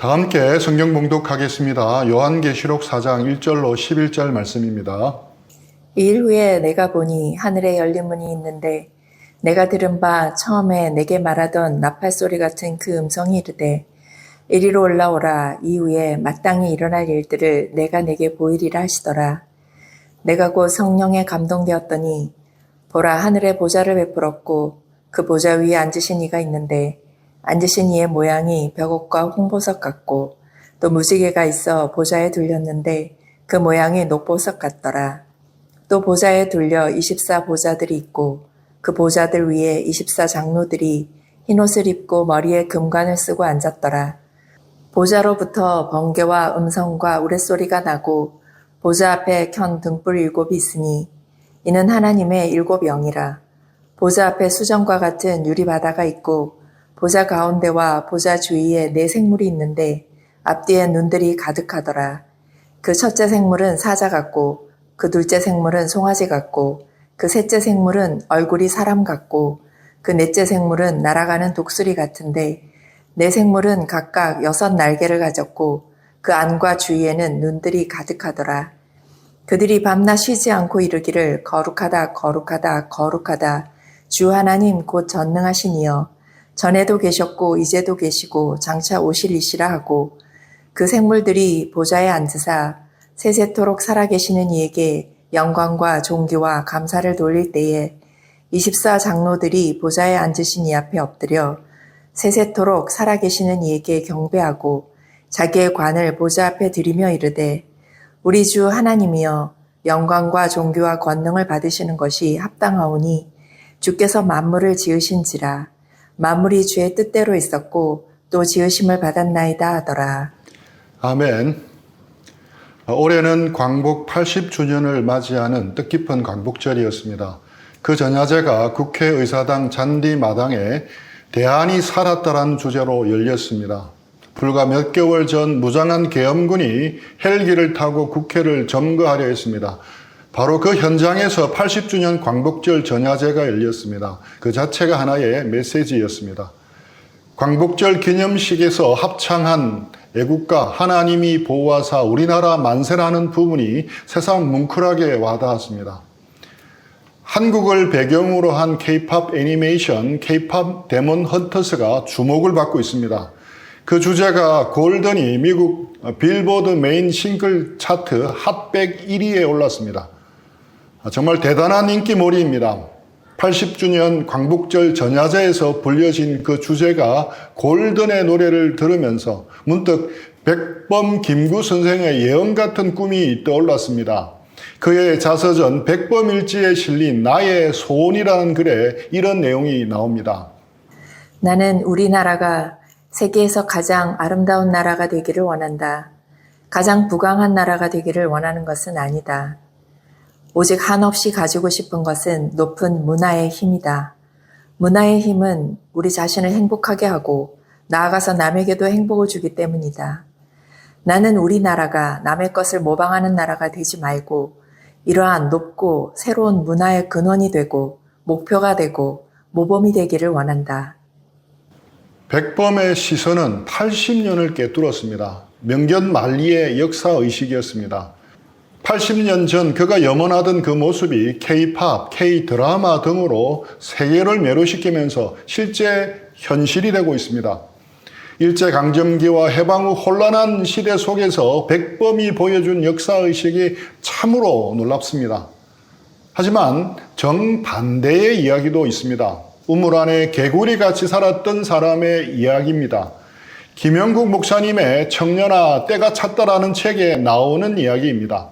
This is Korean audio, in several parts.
다 함께 성경 봉독하겠습니다. 요한계시록 4장 1절로 11절 말씀입니다. 이일 후에 내가 보니 하늘에 열린 문이 있는데 내가 들은 바 처음에 내게 말하던 나팔소리 같은 그 음성이 이르되 이리로 올라오라. 이후에 마땅히 일어날 일들을 내가 내게 보이리라 하시더라. 내가 곧 성령에 감동되었더니 보라, 하늘에 보좌를 베풀었고 그 보좌 위에 앉으신 이가 있는데 앉으신 이의 모양이 벽옥과 홍보석 같고 또 무지개가 있어 보좌에 둘렸는데 그 모양이 녹보석 같더라. 또 보좌에 둘려 24 보좌들이 있고 그 보좌들 위에 24 장로들이 흰옷을 입고 머리에 금관을 쓰고 앉았더라. 보좌로부터 번개와 음성과 우레소리가 나고 보좌 앞에 켠 등불 7이 있으니 이는 하나님의 7 영이라. 보좌 앞에 수정과 같은 유리바다가 있고 보좌 가운데와 보좌 주위에 4 생물이 있는데 앞뒤에 눈들이 가득하더라. 그 첫째 생물은 사자 같고 그 둘째 생물은 송아지 같고 그 셋째 생물은 얼굴이 사람 같고 그 넷째 생물은 날아가는 독수리 같은데 4 생물은 각각 6 날개를 가졌고 그 안과 주위에는 눈들이 가득하더라. 그들이 밤낮 쉬지 않고 이르기를 거룩하다 거룩하다 거룩하다 주 하나님 곧 전능하신 이여 전에도 계셨고 이제도 계시고 장차 오실 이시라 하고 그 생물들이 보좌에 앉으사 세세토록 살아계시는 이에게 영광과 존귀와 감사를 돌릴 때에 24 장로들이 보좌에 앉으신 이 앞에 엎드려 세세토록 살아계시는 이에게 경배하고 자기의 관을 보좌 앞에 드리며 이르되 우리 주 하나님이여 영광과 존귀와 권능을 받으시는 것이 합당하오니 주께서 만물을 지으신지라. 만물이 주의 뜻대로 있었고 또 지으심을 받았나이다 하더라. 아멘. 올해는 광복 80주년을 맞이하는 뜻깊은 광복절이었습니다. 그 전야제가 국회의사당 잔디마당에 대안이 살았다라는 주제로 열렸습니다. 불과 몇 개월 전 무장한 계엄군이 헬기를 타고 국회를 점거하려 했습니다. 바로 그 현장에서 80주년 광복절 전야제가 열렸습니다. 그 자체가 하나의 메시지였습니다. 광복절 기념식에서 합창한 애국가 하나님이 보호하사 우리나라 만세라는 부분이 새삼 뭉클하게 와닿았습니다. 한국을 배경으로 한 K-팝 애니메이션 K-팝 데몬 헌터스가 주목을 받고 있습니다. 그 주제가 골든이 미국 빌보드 메인 싱글 차트 핫백 1위에 올랐습니다. 정말 대단한 인기몰이입니다. 80주년 광복절 전야제에서 불려진 그 주제가 골든의 노래를 들으면서 문득 백범 김구 선생의 예언 같은 꿈이 떠올랐습니다. 그의 자서전 백범일지에 실린 나의 소원이라는 글에 이런 내용이 나옵니다. 나는 우리나라가 세계에서 가장 아름다운 나라가 되기를 원한다. 가장 부강한 나라가 되기를 원하는 것은 아니다. 오직 한없이 가지고 싶은 것은 높은 문화의 힘이다. 문화의 힘은 우리 자신을 행복하게 하고 나아가서 남에게도 행복을 주기 때문이다. 나는 우리나라가 남의 것을 모방하는 나라가 되지 말고 이러한 높고 새로운 문화의 근원이 되고 목표가 되고 모범이 되기를 원한다. 백범의 시선은 80년을 꿰뚫었습니다. 명견 만리의 역사의식이었습니다. 80년 전 그가 염원하던 그 모습이 K-팝, K-드라마 등으로 세계를 매료시키면서 실제 현실이 되고 있습니다. 일제강점기와 해방 후 혼란한 시대 속에서 백범이 보여준 역사의식이 참으로 놀랍습니다. 하지만 정반대의 이야기도 있습니다. 우물 안에 개구리같이 살았던 사람의 이야기입니다. 김영국 목사님의 청년아 때가 찼다라는 책에 나오는 이야기입니다.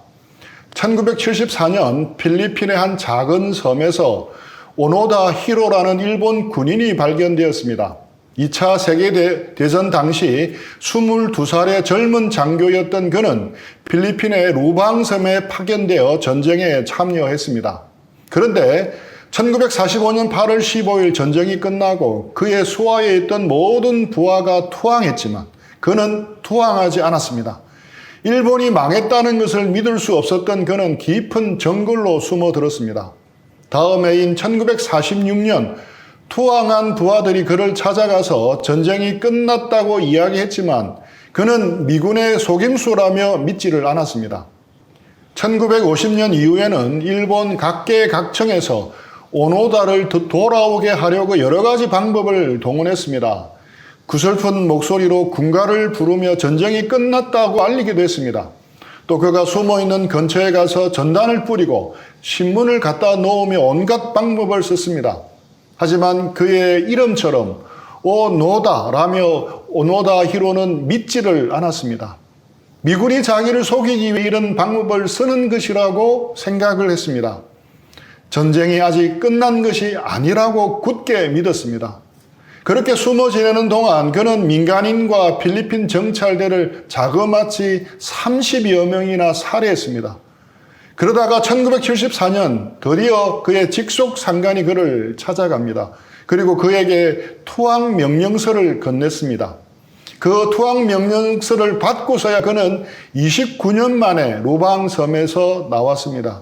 1974년 필리핀의 한 작은 섬에서 오노다 히로라는 일본 군인이 발견되었습니다. 2차 세계대전 당시 22살의 젊은 장교였던 그는 필리핀의 루방섬에 파견되어 전쟁에 참여했습니다. 그런데 1945년 8월 15일 전쟁이 끝나고 그의 수하에 있던 모든 부하가 투항했지만 그는 투항하지 않았습니다. 일본이 망했다는 것을 믿을 수 없었던 그는 깊은 정글로 숨어들었습니다. 다음 해인 1946년 투항한 부하들이 그를 찾아가서 전쟁이 끝났다고 이야기했지만 그는 미군의 속임수라며 믿지를 않았습니다. 1950년 이후에는 일본 각계각층에서 오노다를 돌아오게 하려고 여러 가지 방법을 동원했습니다. 구슬픈 목소리로 군가를 부르며 전쟁이 끝났다고 알리기도 했습니다. 또 그가 숨어있는 근처에 가서 전단을 뿌리고 신문을 갖다 놓으며 온갖 방법을 썼습니다. 하지만 그의 이름처럼 오노다라며 오노다 히로는 믿지를 않았습니다. 미군이 자기를 속이기 위해 이런 방법을 쓰는 것이라고 생각을 했습니다. 전쟁이 아직 끝난 것이 아니라고 굳게 믿었습니다. 그렇게 숨어 지내는 동안 그는 민간인과 필리핀 정찰대를 자그마치 30여 명이나 살해했습니다. 그러다가 1974년 드디어 그의 직속 상관이 그를 찾아갑니다. 그리고 그에게 투항 명령서를 건넸습니다. 그 투항 명령서를 받고서야 그는 29년 만에 루방섬에서 나왔습니다.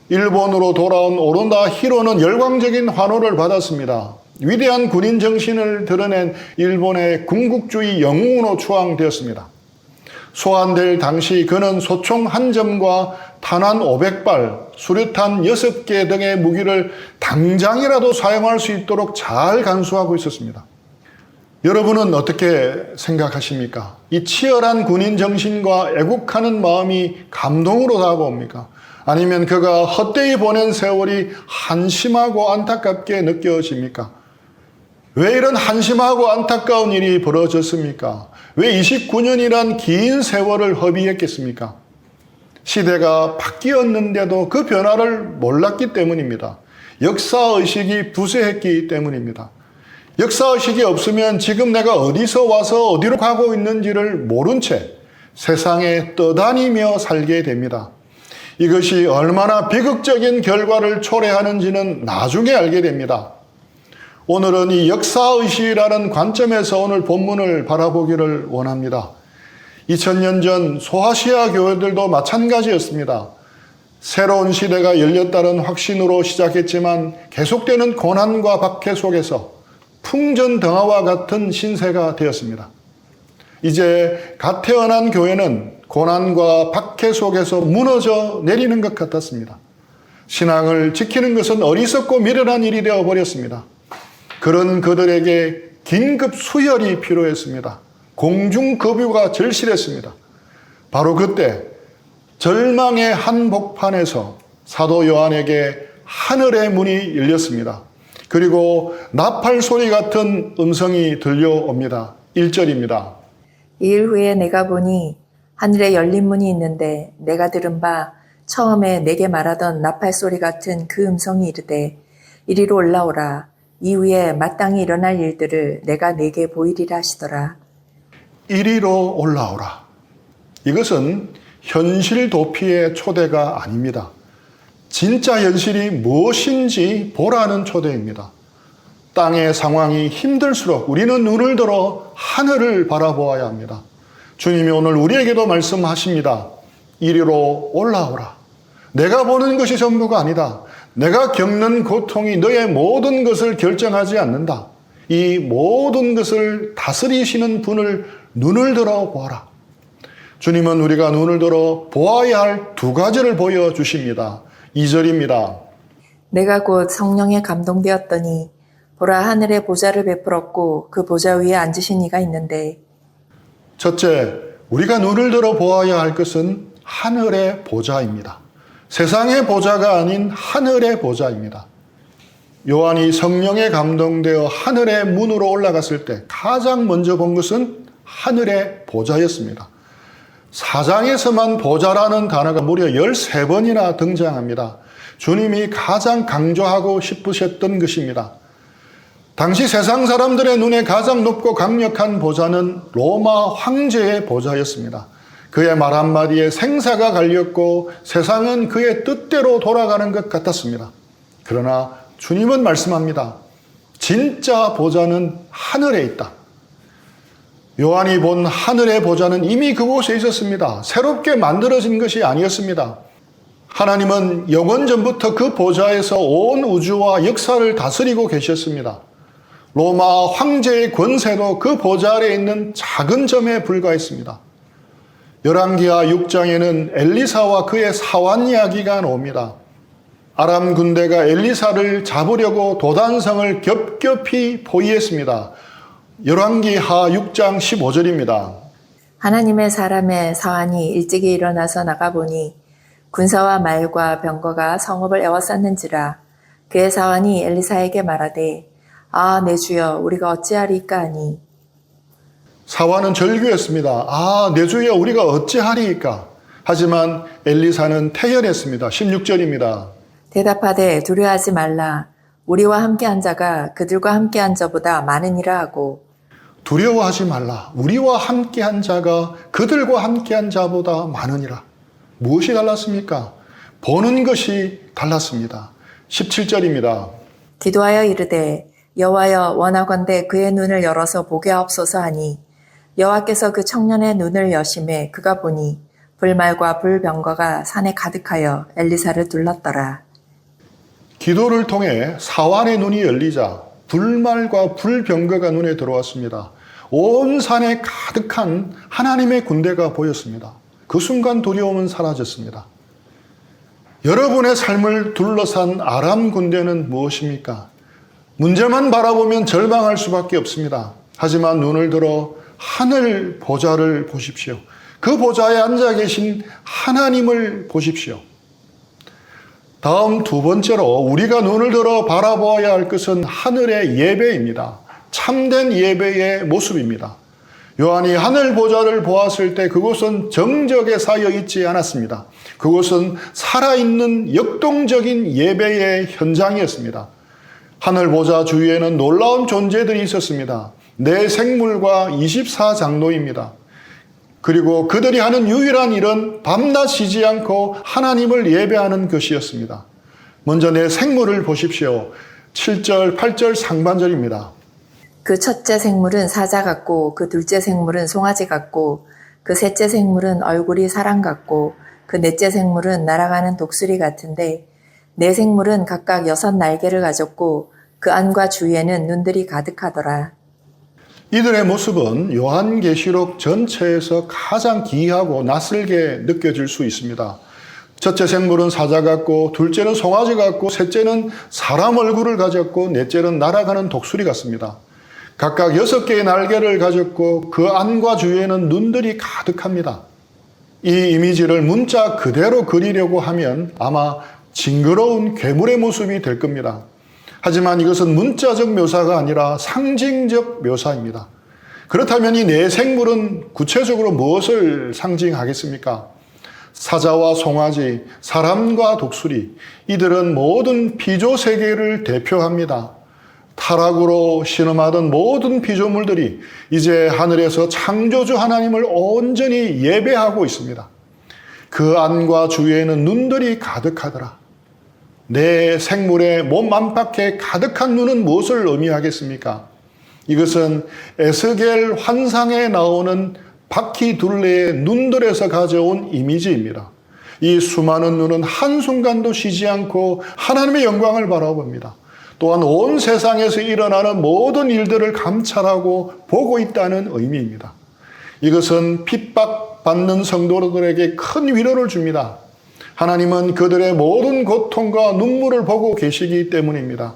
일본으로 돌아온 오노다 히로는 열광적인 환호를 받았습니다. 위대한 군인 정신을 드러낸 일본의 군국주의 영웅으로 추앙되었습니다. 소환될 당시 그는 소총 1점과 탄환 500발, 수류탄 6개 등의 무기를 당장이라도 사용할 수 있도록 잘 간수하고 있었습니다. 여러분은 어떻게 생각하십니까? 이 치열한 군인 정신과 애국하는 마음이 감동으로 다가옵니까? 아니면 그가 헛되이 보낸 세월이 한심하고 안타깝게 느껴집니까? 왜 이런 한심하고 안타까운 일이 벌어졌습니까? 왜 29년이란 긴 세월을 허비했겠습니까? 시대가 바뀌었는데도 그 변화를 몰랐기 때문입니다. 역사의식이 부재했기 때문입니다. 역사의식이 없으면 지금 내가 어디서 와서 어디로 가고 있는지를 모른 채 세상에 떠다니며 살게 됩니다. 이것이 얼마나 비극적인 결과를 초래하는지는 나중에 알게 됩니다. 오늘은 이 역사의식이라는 관점에서 오늘 본문을 바라보기를 원합니다. 2000년 전 소아시아 교회들도 마찬가지였습니다. 새로운 시대가 열렸다는 확신으로 시작했지만 계속되는 고난과 박해 속에서 풍전등화와 같은 신세가 되었습니다. 이제 갓 태어난 교회는 고난과 박해 속에서 무너져 내리는 것 같았습니다. 신앙을 지키는 것은 어리석고 미련한 일이 되어버렸습니다. 그런 그들에게 긴급 수혈이 필요했습니다. 공중급유가 절실했습니다. 바로 그때 절망의 한복판에서 사도 요한에게 하늘의 문이 열렸습니다. 그리고 나팔 소리 같은 음성이 들려옵니다. 1절입니다. 이일 후에 내가 보니 하늘에 열린 문이 있는데 내가 들은 바 처음에 내게 말하던 나팔 소리 같은 그 음성이 이르되 이리로 올라오라. 이후에 마땅히 일어날 일들을 내가 내게 보이리라 하시더라. 이리로 올라오라. 이것은 현실 도피의 초대가 아닙니다. 진짜 현실이 무엇인지 보라는 초대입니다. 땅의 상황이 힘들수록 우리는 눈을 들어 하늘을 바라보아야 합니다. 주님이 오늘 우리에게도 말씀하십니다. 이리로 올라오라. 내가 보는 것이 전부가 아니다. 내가 겪는 고통이 너의 모든 것을 결정하지 않는다. 이 모든 것을 다스리시는 분을 눈을 들어 보아라. 주님은 우리가 눈을 들어 보아야 할 두 가지를 보여주십니다. 2절입니다. 내가 곧 성령에 감동되었더니 보라 하늘에 보좌를 베풀었고 그 보좌 위에 앉으신 이가 있는데 첫째, 우리가 눈을 들어 보아야 할 것은 하늘의 보좌입니다. 세상의 보좌가 아닌 하늘의 보좌입니다. 요한이 성령에 감동되어 하늘의 문으로 올라갔을 때 가장 먼저 본 것은 하늘의 보좌였습니다. 4장에서만 보좌라는 단어가 무려 13번이나 등장합니다. 주님이 가장 강조하고 싶으셨던 것입니다. 당시 세상 사람들의 눈에 가장 높고 강력한 보좌는 로마 황제의 보좌였습니다. 그의 말 한마디에 생사가 갈렸고 세상은 그의 뜻대로 돌아가는 것 같았습니다. 그러나 주님은 말씀합니다. 진짜 보좌는 하늘에 있다. 요한이 본 하늘의 보좌는 이미 그곳에 있었습니다. 새롭게 만들어진 것이 아니었습니다. 하나님은 영원 전부터 그 보좌에서 온 우주와 역사를 다스리고 계셨습니다. 로마 황제의 권세도 그 보좌 아래에 있는 작은 점에 불과했습니다. 열왕기하 6장에는 엘리사와 그의 사환 이야기가 나옵니다. 아람 군대가 엘리사를 잡으려고 도단성을 겹겹이 포위했습니다. 열왕기하 6장 15절입니다. 하나님의 사람의 사환이 일찍이 일어나서 나가보니 군사와 말과 병거가 성읍을 에워쌌는지라. 그의 사환이 엘리사에게 말하되 아, 내 주여, 우리가 어찌하리이까 하니. 사환은 절규했습니다. 아, 내 주여, 우리가 어찌하리이까. 하지만 엘리사는 태연했습니다. 16절입니다. 대답하되 두려워하지 말라. 우리와 함께한 자가 그들과 함께한 자보다 많으니라 하고. 두려워하지 말라. 우리와 함께한 자가 그들과 함께한 자보다 많으니라. 무엇이 달랐습니까? 보는 것이 달랐습니다. 17절입니다. 기도하여 이르되 여호와여, 원하건대 그의 눈을 열어서 보게 하옵소서 하니 여호와께서 그 청년의 눈을 여심해 그가 보니 불말과 불병거가 산에 가득하여 엘리사를 둘렀더라. 기도를 통해 사환의 눈이 열리자 불말과 불병거가 눈에 들어왔습니다. 온 산에 가득한 하나님의 군대가 보였습니다. 그 순간 두려움은 사라졌습니다. 여러분의 삶을 둘러싼 아람 군대는 무엇입니까? 문제만 바라보면 절망할 수밖에 없습니다. 하지만 눈을 들어 하늘 보좌를 보십시오. 그 보좌에 앉아 계신 하나님을 보십시오. 다음 두 번째로 우리가 눈을 들어 바라보아야 할 것은 하늘의 예배입니다. 참된 예배의 모습입니다. 요한이 하늘 보좌를 보았을 때 그곳은 정적에 쌓여 있지 않았습니다. 그곳은 살아있는 역동적인 예배의 현장이었습니다. 하늘 보좌 주위에는 놀라운 존재들이 있었습니다. 네 생물과 24장로입니다. 그리고 그들이 하는 유일한 일은 밤낮 쉬지 않고 하나님을 예배하는 것이었습니다. 먼저 네 생물을 보십시오. 7절, 8절 상반절입니다. 그 첫째 생물은 사자 같고 그 둘째 생물은 송아지 같고 그 셋째 생물은 얼굴이 사람 같고 그 넷째 생물은 날아가는 독수리 같은데 네 생물은 각각 6 날개를 가졌고 그 안과 주위에는 눈들이 가득하더라. 이들의 모습은 요한계시록 전체에서 가장 기이하고 낯설게 느껴질 수 있습니다. 첫째 생물은 사자 같고 둘째는 송아지 같고 셋째는 사람 얼굴을 가졌고 넷째는 날아가는 독수리 같습니다. 각각 6개의 날개를 가졌고 그 안과 주위에는 눈들이 가득합니다. 이 이미지를 문자 그대로 그리려고 하면 아마 징그러운 괴물의 모습이 될 겁니다. 하지만 이것은 문자적 묘사가 아니라 상징적 묘사입니다. 그렇다면 이 네 생물은 구체적으로 무엇을 상징하겠습니까? 사자와 송아지, 사람과 독수리, 이들은 모든 피조 세계를 대표합니다. 타락으로 신음하던 모든 피조물들이 이제 하늘에서 창조주 하나님을 온전히 예배하고 있습니다. 그 안과 주위에는 눈들이 가득하더라. 내 생물의 몸 안팎에 가득한 눈은 무엇을 의미하겠습니까? 이것은 에스겔 환상에 나오는 바퀴 둘레의 눈들에서 가져온 이미지입니다. 이 수많은 눈은 한순간도 쉬지 않고 하나님의 영광을 바라봅니다. 또한 온 세상에서 일어나는 모든 일들을 감찰하고 보고 있다는 의미입니다. 이것은 핍박받는 성도들에게 큰 위로를 줍니다. 하나님은 그들의 모든 고통과 눈물을 보고 계시기 때문입니다.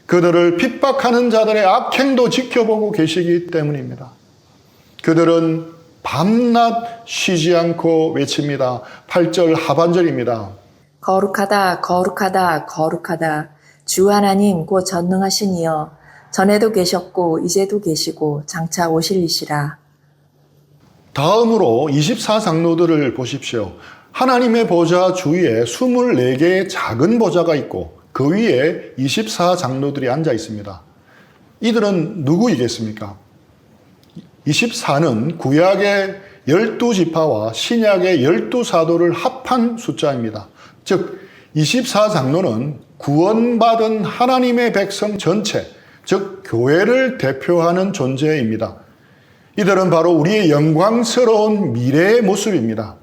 그들을 핍박하는 자들의 악행도 지켜보고 계시기 때문입니다. 그들은 밤낮 쉬지 않고 외칩니다. 8절 하반절입니다. 거룩하다, 거룩하다, 거룩하다. 주 하나님 곧 전능하신 이여, 전에도 계셨고 이제도 계시고 장차 오실 이시라. 다음으로 24장로들을 보십시오. 하나님의 보좌 주위에 24개의 작은 보좌가 있고 그 위에 24장로들이 앉아 있습니다. 이들은 누구이겠습니까? 24는 구약의 12지파와 신약의 12사도를 합한 숫자입니다. 즉 24장로는 구원받은 하나님의 백성 전체, 즉 교회를 대표하는 존재입니다. 이들은 바로 우리의 영광스러운 미래의 모습입니다.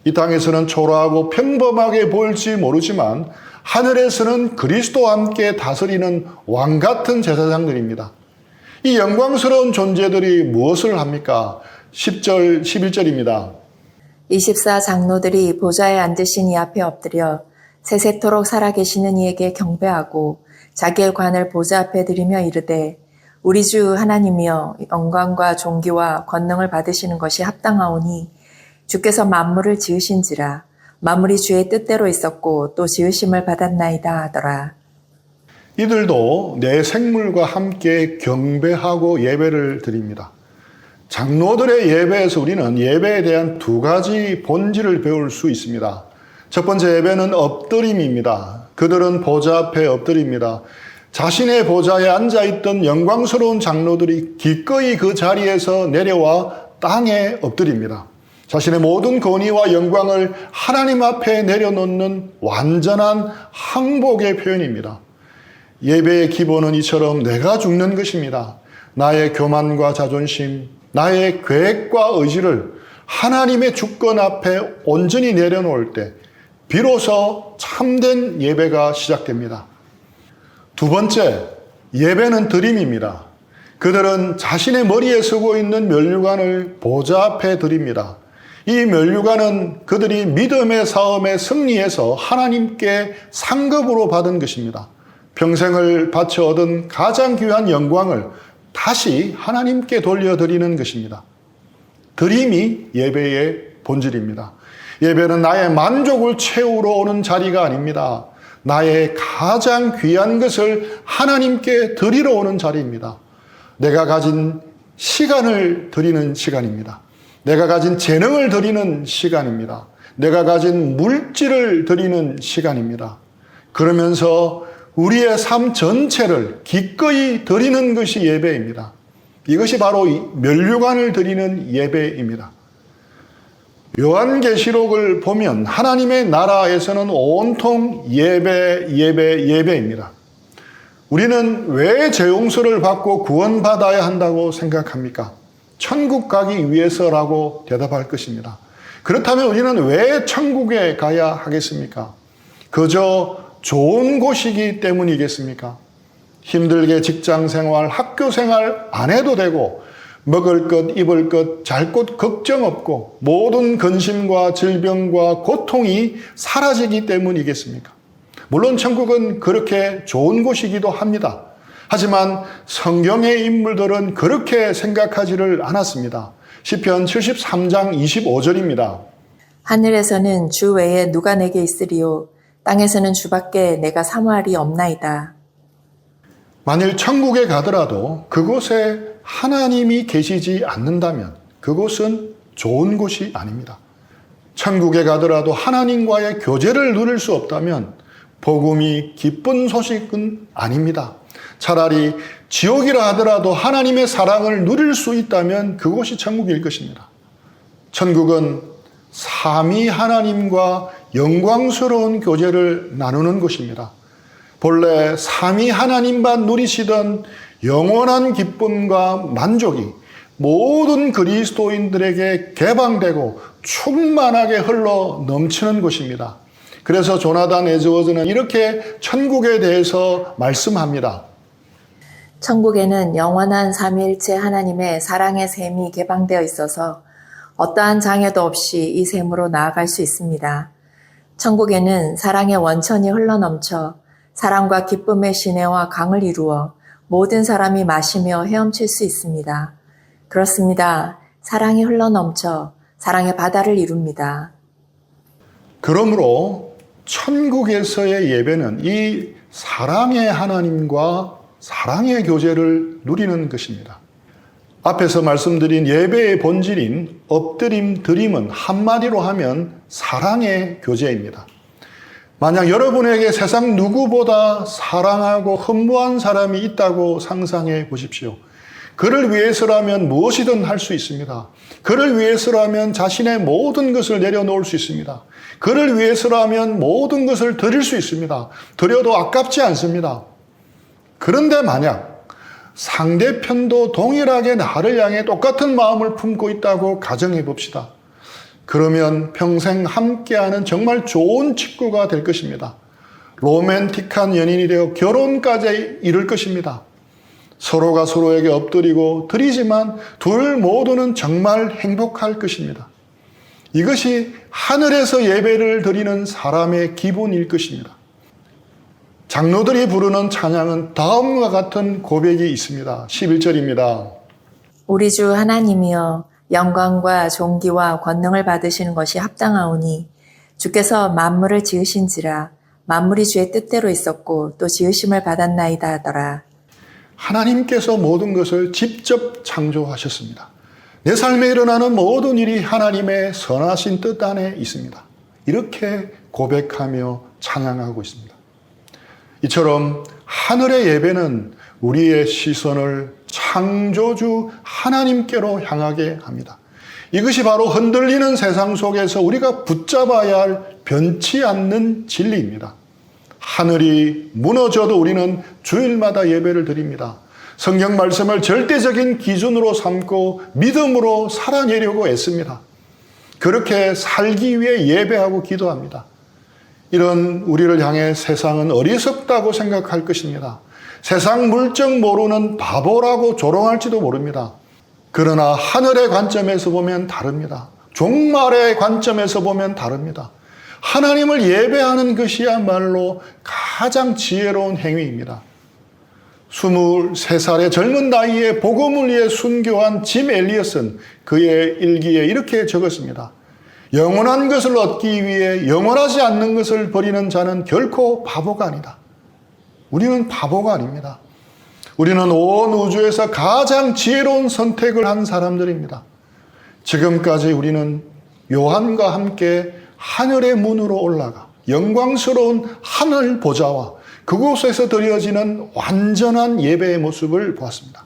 이 땅에서는 초라하고 평범하게 보일지 모르지만 하늘에서는 그리스도와 함께 다스리는 왕 같은 제사장들입니다. 이 영광스러운 존재들이 무엇을 합니까? 10절, 11절입니다. 24 장로들이 보좌에 앉으신 이 앞에 엎드려 세세토록 살아계시는 이에게 경배하고 자기의 관을 보좌 앞에 드리며 이르되 우리 주 하나님이여 영광과 존귀와 권능을 받으시는 것이 합당하오니 주께서 만물을 지으신지라 만물이 주의 뜻대로 있었고 또 지으심을 받았나이다 하더라. 이들도 내 생물과 함께 경배하고 예배를 드립니다. 장로들의 예배에서 우리는 예배에 대한 두 가지 본질을 배울 수 있습니다. 첫 번째 예배는 엎드림입니다. 그들은 보좌 앞에 엎드립니다. 자신의 보좌에 앉아있던 영광스러운 장로들이 기꺼이 그 자리에서 내려와 땅에 엎드립니다. 자신의 모든 권위와 영광을 하나님 앞에 내려놓는 완전한 항복의 표현입니다. 예배의 기본은 이처럼 내가 죽는 것입니다. 나의 교만과 자존심, 나의 계획과 의지를 하나님의 주권 앞에 온전히 내려놓을 때 비로소 참된 예배가 시작됩니다. 두 번째, 예배는 드림입니다. 그들은 자신의 머리에 쓰고 있는 면류관을 보좌 앞에 드립니다. 이 면류관은 그들이 믿음의 싸움에 승리해서 하나님께 상급으로 받은 것입니다. 평생을 바쳐 얻은 가장 귀한 영광을 다시 하나님께 돌려드리는 것입니다. 드림이 예배의 본질입니다. 예배는 나의 만족을 채우러 오는 자리가 아닙니다. 나의 가장 귀한 것을 하나님께 드리러 오는 자리입니다. 내가 가진 시간을 드리는 시간입니다. 내가 가진 재능을 드리는 시간입니다. 내가 가진 물질을 드리는 시간입니다. 그러면서 우리의 삶 전체를 기꺼이 드리는 것이 예배입니다. 이것이 바로 면류관을 드리는 예배입니다. 요한계시록을 보면 하나님의 나라에서는 온통 예배입니다. 우리는 왜 죄용서를 받고 구원받아야 한다고 생각합니까? 천국 가기 위해서라고 대답할 것입니다. 그렇다면 우리는 왜 천국에 가야 하겠습니까? 그저 좋은 곳이기 때문이겠습니까? 힘들게 직장 생활, 학교 생활 안 해도 되고 먹을 것, 입을 것, 잘 것 걱정 없고 모든 근심과 질병과 고통이 사라지기 때문이겠습니까? 물론 천국은 그렇게 좋은 곳이기도 합니다. 하지만 성경의 인물들은 그렇게 생각하지를 않았습니다. 시편 73장 25절입니다. 하늘에서는 주 외에 누가 내게 있으리요 땅에서는 주밖에 내가 사모할이 없나이다. 만일 천국에 가더라도 그곳에 하나님이 계시지 않는다면 그곳은 좋은 곳이 아닙니다. 천국에 가더라도 하나님과의 교제를 누릴 수 없다면 복음이 기쁜 소식은 아닙니다. 차라리 지옥이라 하더라도 하나님의 사랑을 누릴 수 있다면 그곳이 천국일 것입니다. 천국은 삼위 하나님과 영광스러운 교제를 나누는 곳입니다. 본래 삼위 하나님만 누리시던 영원한 기쁨과 만족이 모든 그리스도인들에게 개방되고 충만하게 흘러 넘치는 곳입니다. 그래서 조나단 에즈워즈는 이렇게 천국에 대해서 말씀합니다. 천국에는 영원한 삼위일체 하나님의 사랑의 샘이 개방되어 있어서 어떠한 장애도 없이 이 샘으로 나아갈 수 있습니다. 천국에는 사랑의 원천이 흘러넘쳐 사랑과 기쁨의 시내와 강을 이루어 모든 사람이 마시며 헤엄칠 수 있습니다. 그렇습니다. 사랑이 흘러넘쳐 사랑의 바다를 이룹니다. 그러므로 천국에서의 예배는 이 사랑의 하나님과 사랑의 교제를 누리는 것입니다. 앞에서 말씀드린 예배의 본질인 엎드림, 드림은 한마디로 하면 사랑의 교제입니다. 만약 여러분에게 세상 누구보다 사랑하고 흠모한 사람이 있다고 상상해 보십시오. 그를 위해서라면 무엇이든 할 수 있습니다. 그를 위해서라면 자신의 모든 것을 내려놓을 수 있습니다. 그를 위해서라면 모든 것을 드릴 수 있습니다. 드려도 아깝지 않습니다. 그런데 만약 상대편도 동일하게 나를 향해 똑같은 마음을 품고 있다고 가정해 봅시다. 그러면 평생 함께하는 정말 좋은 친구가 될 것입니다. 로맨틱한 연인이 되어 결혼까지 이룰 것입니다. 서로가 서로에게 엎드리고 드리지만 둘 모두는 정말 행복할 것입니다. 이것이 하늘에서 예배를 드리는 사람의 기본일 것입니다. 장로들이 부르는 찬양은 다음과 같은 고백이 있습니다. 11절입니다. 우리 주 하나님이여 영광과 존귀와 권능을 받으시는 것이 합당하오니 주께서 만물을 지으신지라 만물이 주의 뜻대로 있었고 또 지으심을 받았나이다 하더라. 하나님께서 모든 것을 직접 창조하셨습니다. 내 삶에 일어나는 모든 일이 하나님의 선하신 뜻 안에 있습니다. 이렇게 고백하며 찬양하고 있습니다. 이처럼 하늘의 예배는 우리의 시선을 창조주 하나님께로 향하게 합니다. 이것이 바로 흔들리는 세상 속에서 우리가 붙잡아야 할 변치 않는 진리입니다. 하늘이 무너져도 우리는 주일마다 예배를 드립니다. 성경 말씀을 절대적인 기준으로 삼고 믿음으로 살아내려고 애씁니다. 그렇게 살기 위해 예배하고 기도합니다. 이런 우리를 향해 세상은 어리석다고 생각할 것입니다. 세상 물정 모르는 바보라고 조롱할지도 모릅니다. 그러나 하늘의 관점에서 보면 다릅니다. 종말의 관점에서 보면 다릅니다. 하나님을 예배하는 것이야말로 가장 지혜로운 행위입니다. 23살의 젊은 나이에 복음을 위해 순교한 짐 엘리엇은 그의 일기에 이렇게 적었습니다. 영원한 것을 얻기 위해 영원하지 않는 것을 버리는 자는 결코 바보가 아니다. 우리는 바보가 아닙니다. 우리는 온 우주에서 가장 지혜로운 선택을 한 사람들입니다. 지금까지 우리는 요한과 함께 하늘의 문으로 올라가 영광스러운 하늘 보좌와 그곳에서 드려지는 완전한 예배의 모습을 보았습니다.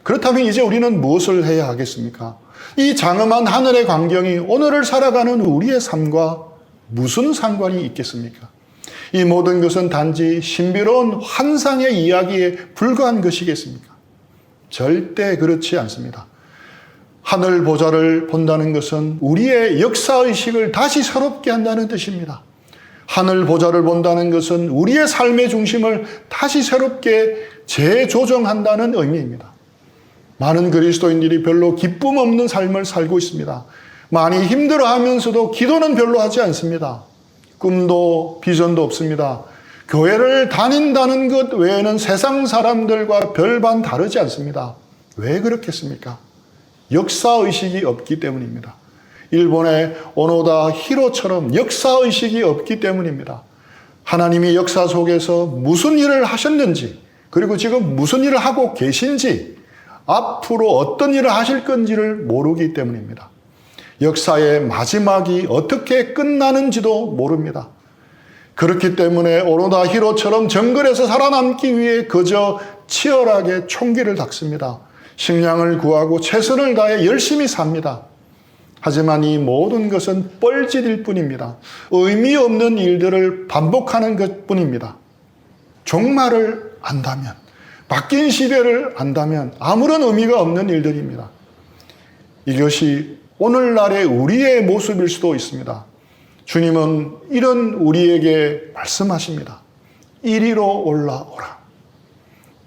그렇다면 이제 우리는 무엇을 해야 하겠습니까? 이 장엄한 하늘의 광경이 오늘을 살아가는 우리의 삶과 무슨 상관이 있겠습니까? 이 모든 것은 단지 신비로운 환상의 이야기에 불과한 것이겠습니까? 절대 그렇지 않습니다. 하늘 보좌를 본다는 것은 우리의 역사의식을 다시 새롭게 한다는 뜻입니다. 하늘 보좌를 본다는 것은 우리의 삶의 중심을 다시 새롭게 재조정한다는 의미입니다. 많은 그리스도인들이 별로 기쁨 없는 삶을 살고 있습니다. 많이 힘들어하면서도 기도는 별로 하지 않습니다. 꿈도 비전도 없습니다. 교회를 다닌다는 것 외에는 세상 사람들과 별반 다르지 않습니다. 왜 그렇겠습니까? 역사의식이 없기 때문입니다. 일본의 오노다 히로처럼 역사의식이 없기 때문입니다. 하나님이 역사 속에서 무슨 일을 하셨는지, 그리고 지금 무슨 일을 하고 계신지, 앞으로 어떤 일을 하실 건지를 모르기 때문입니다. 역사의 마지막이 어떻게 끝나는지도 모릅니다. 그렇기 때문에 오노다 히로처럼 정글에서 살아남기 위해 그저 치열하게 총기를 닥습니다. 식량을 구하고 최선을 다해 열심히 삽니다. 하지만 이 모든 것은 뻘짓일 뿐입니다. 의미 없는 일들을 반복하는 것뿐입니다. 종말을 안다면, 바뀐 시대를 안다면 아무런 의미가 없는 일들입니다. 이것이 오늘날의 우리의 모습일 수도 있습니다. 주님은 이런 우리에게 말씀하십니다. 이리로 올라오라.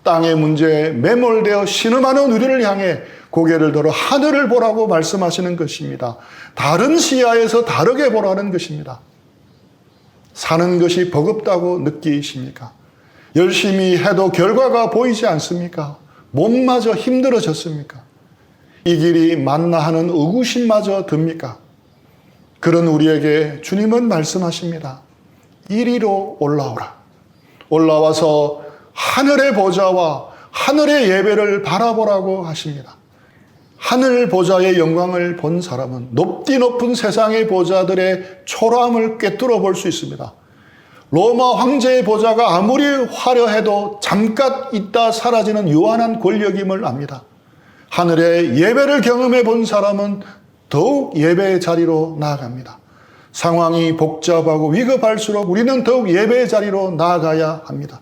땅의 문제에 매몰되어 신음하는 우리를 향해 고개를 들어 하늘을 보라고 말씀하시는 것입니다. 다른 시야에서 다르게 보라는 것입니다. 사는 것이 버겁다고 느끼십니까? 열심히 해도 결과가 보이지 않습니까? 몸마저 힘들어졌습니까? 이 길이 맞나 하는 의구심마저 듭니까? 그런 우리에게 주님은 말씀하십니다. 이리로 올라오라. 올라와서 하늘의 보좌와 하늘의 예배를 바라보라고 하십니다. 하늘 보좌의 영광을 본 사람은 높디 높은 세상의 보좌들의 초라함을 꿰뚫어 볼 수 있습니다. 로마 황제의 보좌가 아무리 화려해도 잠깐 있다 사라지는 유한한 권력임을 압니다. 하늘의 예배를 경험해 본 사람은 더욱 예배의 자리로 나아갑니다. 상황이 복잡하고 위급할수록 우리는 더욱 예배의 자리로 나아가야 합니다.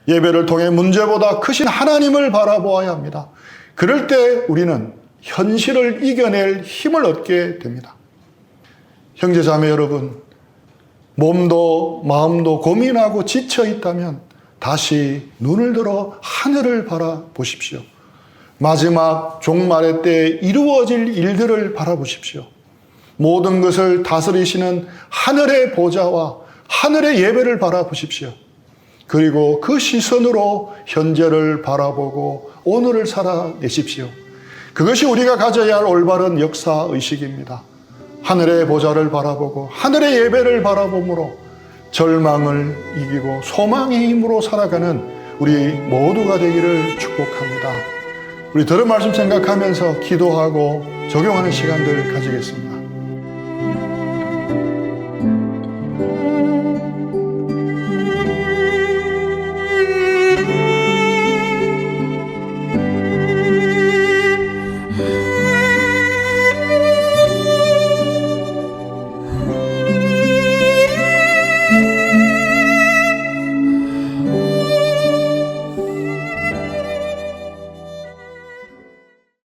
예배를 통해 문제보다 크신 하나님을 바라보아야 합니다. 그럴 때 우리는 현실을 이겨낼 힘을 얻게 됩니다. 형제자매 여러분, 몸도 마음도 고민하고 지쳐 있다면 다시 눈을 들어 하늘을 바라보십시오. 마지막 종말의 때에 이루어질 일들을 바라보십시오. 모든 것을 다스리시는 하늘의 보좌와 하늘의 예배를 바라보십시오. 그리고 그 시선으로 현재를 바라보고 오늘을 살아내십시오. 그것이 우리가 가져야 할 올바른 역사의식입니다. 하늘의 보좌를 바라보고 하늘의 예배를 바라봄으로 절망을 이기고 소망의 힘으로 살아가는 우리 모두가 되기를 축복합니다. 우리 들은 말씀 생각하면서 기도하고 적용하는 시간들 가지겠습니다.